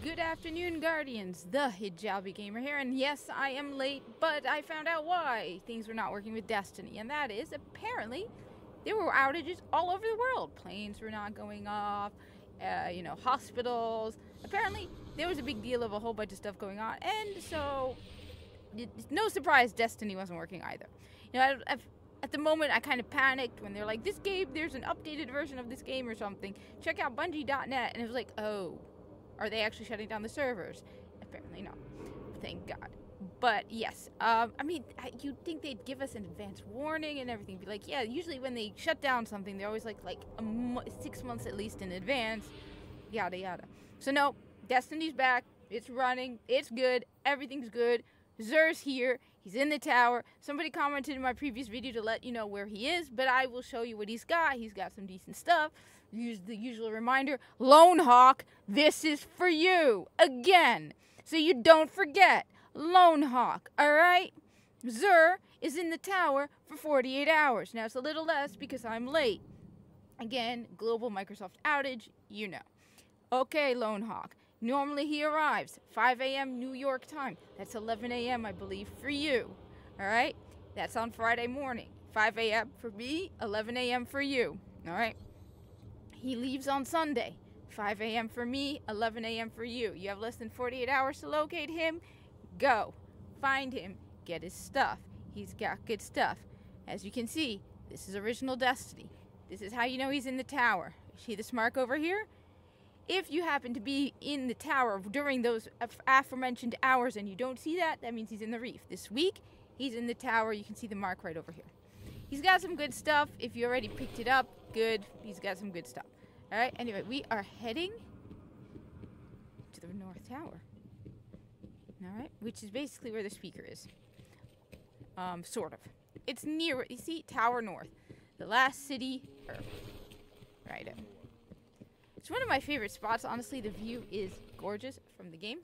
Good afternoon, Guardians. The Hijabi Gamer here, and yes, I am late, but I found out why things were not working with Destiny, and that is apparently there were outages all over the world. Planes were not going off, hospitals. Apparently, there was a big deal of a whole bunch of stuff going on, and so it's no surprise Destiny wasn't working either. At the moment, I kind of panicked when they're like, "This game, there's an updated version of this game or something. Check out Bungie.net," and it was like, "Oh." Are they actually shutting down the servers? Apparently not. Thank God. But yes, you'd think they'd give us an advance warning and everything. Be like, yeah, usually when they shut down something, they're always like 6 months at least in advance. Yada yada. So no, Destiny's back. It's running. It's good. Everything's good. Xur's here. He's in the tower. Somebody commented in my previous video to let you know where he is, but I will show you what he's got. He's got some decent stuff. Use the usual reminder. Lone Hawk, this is for you. Again. So you don't forget. Lone Hawk, alright? Xur is in the tower for 48 hours. Now it's a little less because I'm late. Again, global Microsoft outage, you know. Okay, Lone Hawk. Normally he arrives 5 a.m. New York time. That's 11 a.m. I believe for you. Alright? That's on Friday morning. 5 a.m. for me, 11 a.m. for you. Alright? He leaves on Sunday. 5 a.m. for me, 11 a.m. for you. You have less than 48 hours to locate him. Go. Find him. Get his stuff. He's got good stuff. As you can see, this is original Destiny. This is how you know he's in the tower. See this mark over here? If you happen to be in the tower during those aforementioned hours and you don't see that, that means he's in the reef. This week, he's in the tower. You can see the mark right over here. He's got some good stuff. If you already picked it up, good. He's got some good stuff. Alright, anyway, we are heading to the North Tower. Alright, which is basically where the speaker is. Sort of. It's near, you see, Tower North. The last city, Earth. Right. It's one of my favorite spots. Honestly, the view is gorgeous from the game.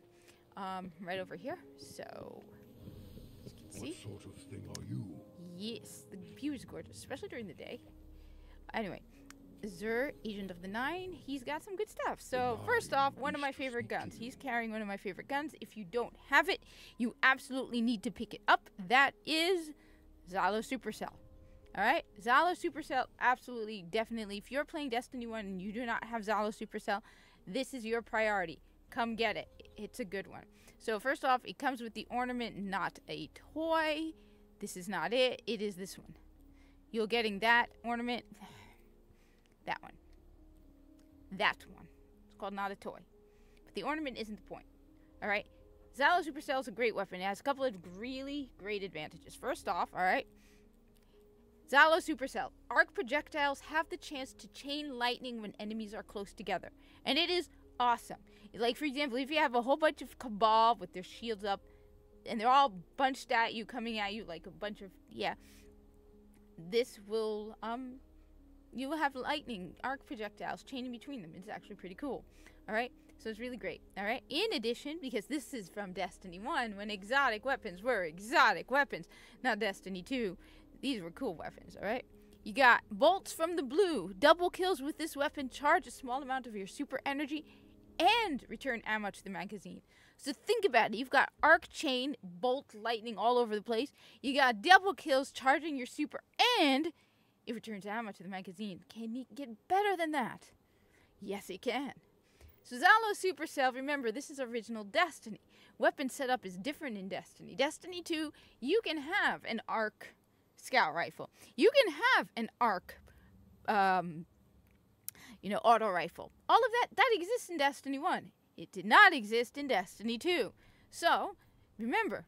Right over here. So, as you can see. What sort of thing are you? Yes, the view is gorgeous, especially during the day. Anyway, Xur, Agent of the Nine, he's got some good stuff. So, first off, one of my favorite guns. He's carrying one of my favorite guns. If you don't have it, you absolutely need to pick it up. That is Xalo Supercell. Alright? Xalo Supercell, absolutely, definitely. If you're playing Destiny 1 and you do not have Xalo Supercell, this is your priority. Come get it. It's a good one. So, first off, it comes with the ornament, not a toy. This is not it. It is this one. You're getting that ornament. That one. That one. It's called not a toy. But the ornament isn't the point. Alright? Xalo Supercell is a great weapon. It has a couple of really great advantages. First off, alright? Xalo Supercell. Arc projectiles have the chance to chain lightning when enemies are close together. And it is awesome. Like, for example, if you have a whole bunch of Cabal with their shields up, and they're all bunched at you, coming at you like a bunch of, this will, you will have lightning, arc projectiles chaining between them. It's actually pretty cool. Alright? So it's really great. Alright? In addition, because this is from Destiny 1, when exotic weapons were exotic weapons, not Destiny 2, these were cool weapons, alright? You got bolts from the blue. Double kills with this weapon charge a small amount of your super energy and return ammo to the magazine. So think about it. You've got arc chain, bolt, lightning all over the place. You got double kills charging your super, and it returns ammo to the magazine. Can it get better than that? Yes, it can. So Xalo Supercell, remember, this is original Destiny. Weapon setup is different in Destiny. Destiny 2, you can have an arc scout rifle. You can have an arc, auto rifle. All of that exists in Destiny 1. It did not exist in Destiny 2. So, remember,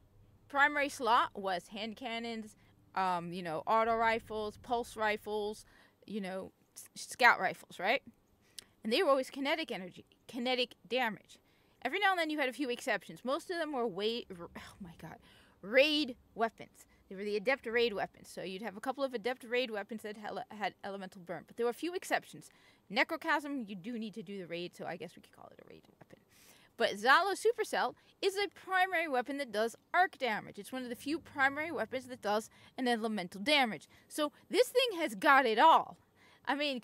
primary slot was hand cannons, auto rifles, pulse rifles, scout rifles, right? And they were always kinetic energy, kinetic damage. Every now and then you had a few exceptions. Most of them were raid weapons. They were the adept raid weapons. So you'd have a couple of adept raid weapons that had elemental burn. But there were a few exceptions. Necrochasm, you do need to do the raid, so I guess we could call it a raid weapon. But Xalo Supercell is a primary weapon that does arc damage. It's one of the few primary weapons that does an elemental damage. So this thing has got it all. I mean,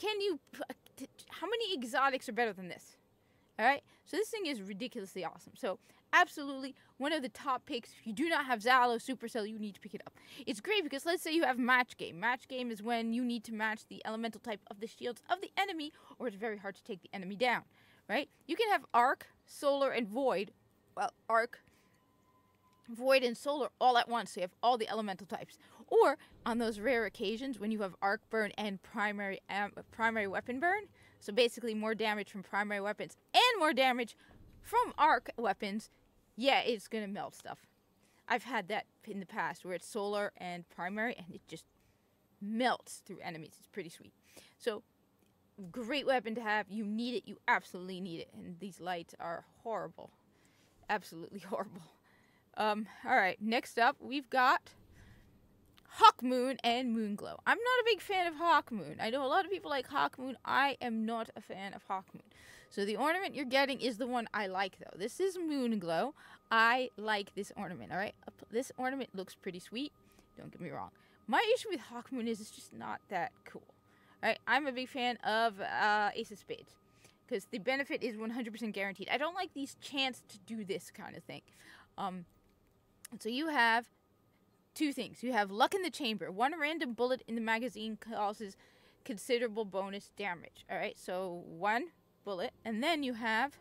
how many exotics are better than this? Alright? So this thing is ridiculously awesome. So absolutely one of the top picks. If you do not have Zalo Supercell, you need to pick it up. It's great because let's say you have match game. Match game is when you need to match the elemental type of the shields of the enemy, or it's very hard to take the enemy down. Right? You can have Arc, Solar, and Void. Well, Arc, Void, and Solar all at once, so you have all the elemental types. Or, on those rare occasions, when you have Arc Burn and primary weapon burn, so basically more damage from primary weapons and more damage from arc weapons, yeah, it's going to melt stuff. I've had that in the past where it's solar and primary, and it just melts through enemies. It's pretty sweet. So, great weapon to have. You need it. You absolutely need it. And these lights are horrible. Absolutely horrible. Alright, next up, we've got Hawkmoon and Moonglow. I'm not a big fan of Hawkmoon. I know a lot of people like Hawkmoon. I am not a fan of Hawkmoon. So the ornament you're getting is the one I like, though. This is Moonglow. I like this ornament, alright? This ornament looks pretty sweet. Don't get me wrong. My issue with Hawkmoon is it's just not that cool. Alright, I'm a big fan of Ace of Spades, because the benefit is 100% guaranteed. I don't like these chance to do this kind of thing. So you have two things. You have Luck in the Chamber. One random bullet in the magazine causes considerable bonus damage. Alright, so one bullet. And then you have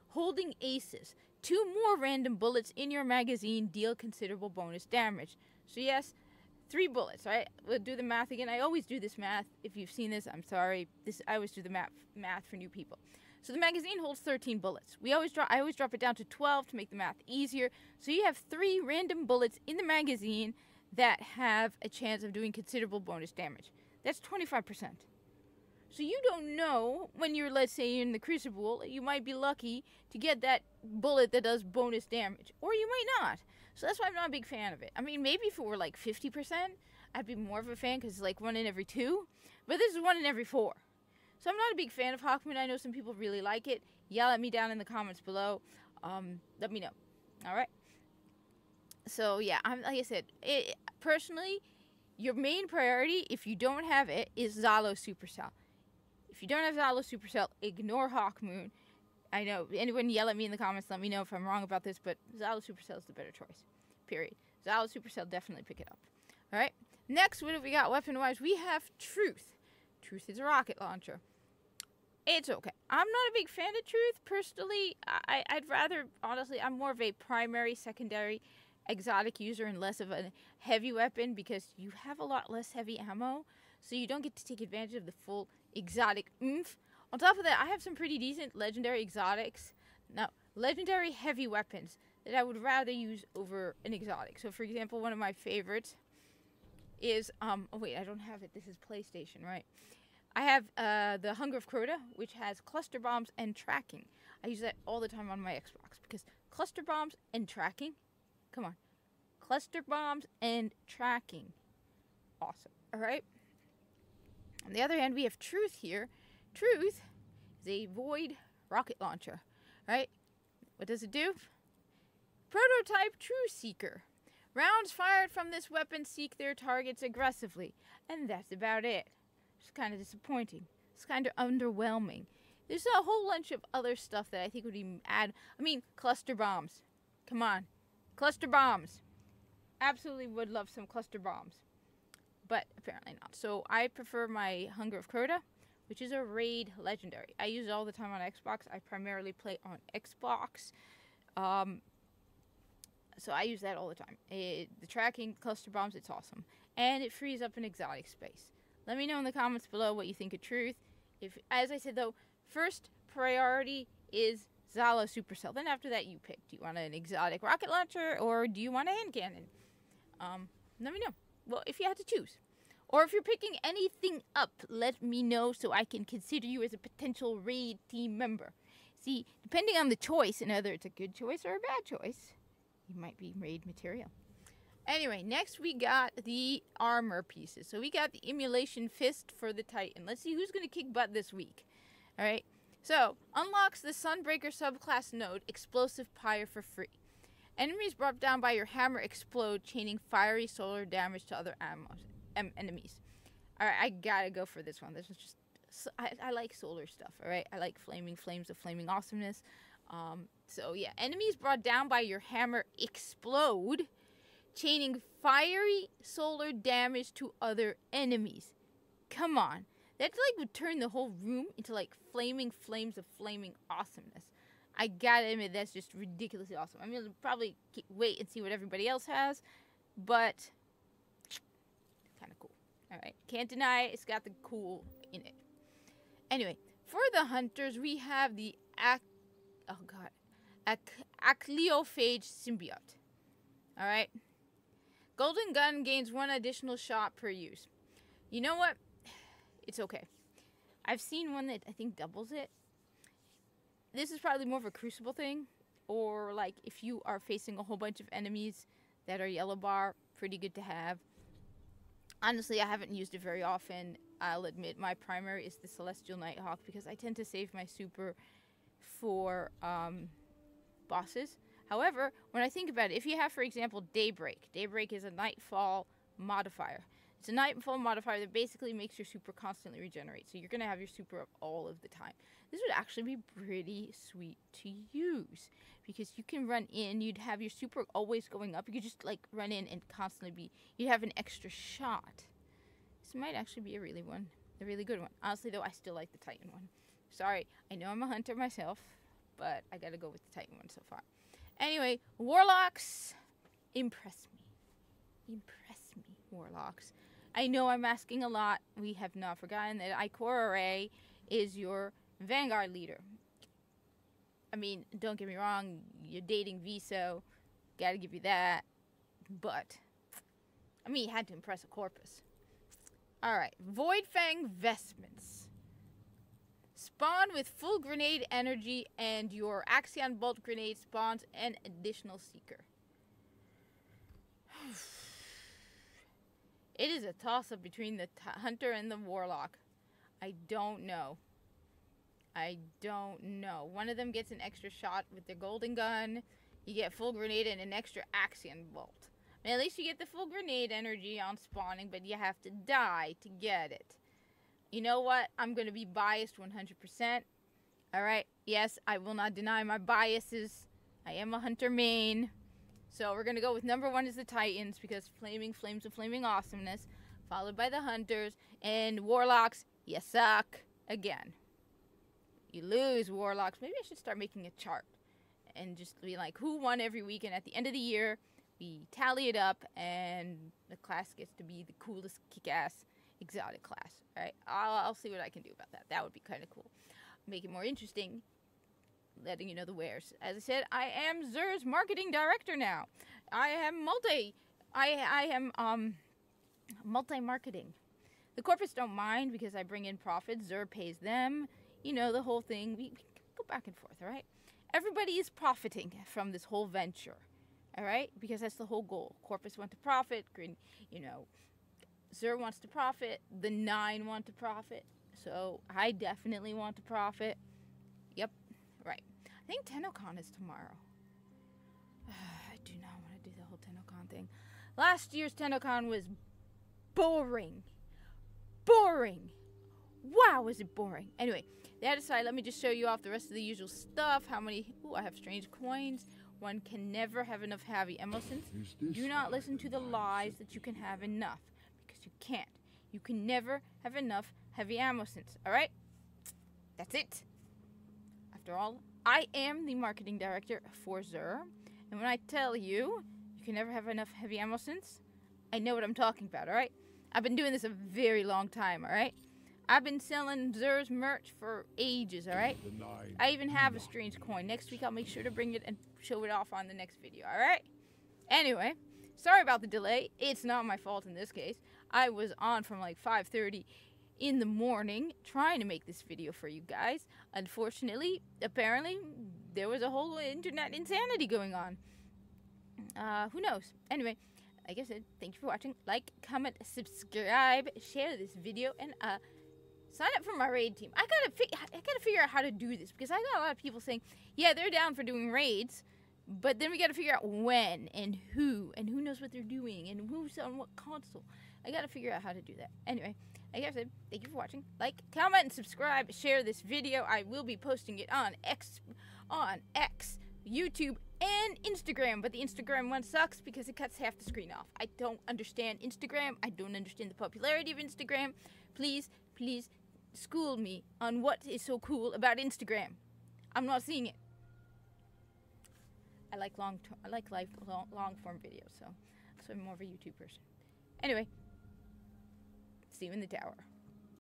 Holding Aces. 2 more random bullets in your magazine deal considerable bonus damage. So yes, 3 bullets, right? We'll do the math again. I always do this math. If you've seen this, I'm sorry. I always do the math for new people. So the magazine holds 13 bullets. I always drop it down to 12 to make the math easier. So you have 3 random bullets in the magazine that have a chance of doing considerable bonus damage. That's 25%. So you don't know when you're, let's say, in the Crucible, you might be lucky to get that bullet that does bonus damage. Or you might not. So that's why I'm not a big fan of it. I mean, maybe if it were like 50%, I'd be more of a fan because it's like 1 in every 2. But this is 1 in every 4. So I'm not a big fan of Hawkmoon. I know some people really like it. Yell at me down in the comments below. Let me know. Alright? So yeah, like I said, personally, your main priority, if you don't have it, is Zalo Supercell. If you don't have Zalo Supercell, ignore Hawkmoon. I know, anyone yell at me in the comments, let me know if I'm wrong about this, but Zalo Supercell is the better choice. Period. Zalo Supercell, definitely pick it up. Alright? Next, what have we got weapon-wise? We have Truth. Truth is a rocket launcher. It's okay. I'm not a big fan of Truth, personally. I'd rather, honestly, I'm more of a primary, secondary, exotic user and less of a heavy weapon because you have a lot less heavy ammo, so you don't get to take advantage of the full exotic oomph. On top of that, I have some pretty decent legendary exotics. Now, legendary heavy weapons that I would rather use over an exotic. So, for example, one of my favorites is, oh wait, I don't have it. This is PlayStation, right? I have the Hunger of Crota, which has cluster bombs and tracking. I use that all the time on my Xbox because cluster bombs and tracking, come on. Cluster bombs and tracking. Awesome, alright? On the other hand, we have Truth here. Truth is a Void rocket launcher, right? What does it do? Prototype Truth Seeker. Rounds fired from this weapon seek their targets aggressively, and that's about it. It's kind of disappointing. It's kind of underwhelming. There's a whole bunch of other stuff that I think would even add. I mean, cluster bombs. Come on. Cluster bombs. Absolutely would love some cluster bombs. But apparently not. So I prefer my Hunger of Crota, which is a raid legendary. I use it all the time on Xbox. I primarily play on Xbox. So I use that all the time. The tracking, cluster bombs, it's awesome. And it frees up an exotic space. Let me know in the comments below what you think of Truth. As I said though, first priority is Zalo Supercell. Then after that you pick. Do you want an exotic rocket launcher or do you want a hand cannon? Let me know. Well, if you had to choose. Or if you're picking anything up, let me know so I can consider you as a potential raid team member. See, depending on the choice, and whether it's a good choice or a bad choice, you might be raid material. Anyway, next we got the armor pieces. So we got the Immolation Fist for the Titan. Let's see who's going to kick butt this week. Alright, so unlocks the Sunbreaker subclass node, Explosive Pyre, for free. Enemies brought down by your hammer explode, chaining fiery solar damage to other enemies. Alright, I gotta go for this one. This is just I like solar stuff, all right? I like flaming flames of flaming awesomeness. So yeah, enemies brought down by your hammer explode, chaining fiery solar damage to other enemies. Come on. That like would turn the whole room into like flaming flames of flaming awesomeness. I gotta admit, that's just ridiculously awesome. I'm gonna probably wait and see what everybody else has, but kind of cool. All right, can't deny it. It's got the cool in it. Anyway, for the hunters, we have the Acleophage symbiote. All right, golden gun gains 1 additional shot per use. You know what? It's okay. I've seen one that I think doubles it. This is probably more of a crucible thing, or like if you are facing a whole bunch of enemies that are yellow bar, pretty good to have. Honestly, I haven't used it very often. I'll admit my primary is the Celestial Nighthawk because I tend to save my super for bosses. However, when I think about it, if you have, for example, Daybreak. Daybreak is a Nightfall modifier. It's a Nightfall modifier that basically makes your super constantly regenerate. So you're going to have your super up all of the time. This would actually be pretty sweet to use because you can run in, you'd have your super always going up. You could just like run in and constantly be, you'd have an extra shot. This might actually be a really good one. Honestly though, I still like the Titan one. Sorry, I know I'm a hunter myself, but I gotta go with the Titan one so far. Anyway, Warlocks, impress me. Impress me, Warlocks. I know I'm asking a lot. We have not forgotten that Ikora Rey is your Vanguard leader. I mean, don't get me wrong, you're dating Viso, gotta give you that, but, I mean, you had to impress a Corpus. Alright, Voidfang Vestments. Spawn with full grenade energy, and your Axion Bolt grenade spawns an additional Seeker. It is a toss-up between the Hunter and the Warlock. I don't know. One of them gets an extra shot with their golden gun. You get full grenade and an extra Axion Bolt. I mean, at least you get the full grenade energy on spawning, but you have to die to get it. You know what? I'm going to be biased 100%. Alright? Yes, I will not deny my biases. I am a hunter main. So we're going to go with number 1 is the Titans because flaming flames of flaming awesomeness. Followed by the hunters. And Warlocks, you suck. Again. You lose, Warlocks. Maybe I should start making a chart and just be like, who won every week? And at the end of the year, we tally it up, and the class gets to be the coolest kick-ass exotic class. All right, I'll see what I can do about that. That would be kind of cool. Make it more interesting, letting you know the wares. As I said, I am Xur's marketing director now. I am multi-marketing. The corporates don't mind because I bring in profits. Xur pays them. You know, the whole thing. We go back and forth, all right? Everybody is profiting from this whole venture, all right? Because that's the whole goal. Corpus want to profit. You know, Xur wants to profit. The 9 want to profit. So I definitely want to profit. Yep, right. I think TennoCon is tomorrow. I do not want to do the whole TennoCon thing. Last year's TennoCon was boring. Boring. Wow, was it boring. Anyway, that aside, let me just show you off the rest of the usual stuff. How many... Ooh, I have strange coins. One can never have enough heavy emulsions. Do not listen to the lies that you can have enough. Because you can't. You can never have enough heavy emulsions. Alright? That's it. After all, I am the marketing director for Xur. And when I tell you, you can never have enough heavy emulsions, I know what I'm talking about, alright? I've been doing this a very long time, alright? I've been selling Xur's merch for ages, alright? I even have a strange coin. Next week I'll make sure to bring it and show it off on the next video, alright? Anyway, sorry about the delay. It's not my fault in this case. I was on from like 5:30 in the morning trying to make this video for you guys. Unfortunately, apparently, there was a whole internet insanity going on. Who knows? Anyway, like I said, thank you for watching. Like, comment, subscribe, share this video, and sign up for my raid team. I gotta figure out how to do this because I got a lot of people saying, yeah, they're down for doing raids, but then we gotta figure out when and who knows what they're doing and who's on what console. I gotta figure out how to do that. Anyway, Like I said, thank you for watching. Like, comment, and subscribe. Share this video. I will be posting it on X, YouTube, and Instagram. But the Instagram one sucks because it cuts half the screen off. I don't understand Instagram. I don't understand the popularity of Instagram. Please, please school me on what is so cool about Instagram. I'm not seeing it. I like long form videos, so I'm more of a YouTube person. Anyway, see you in the tower.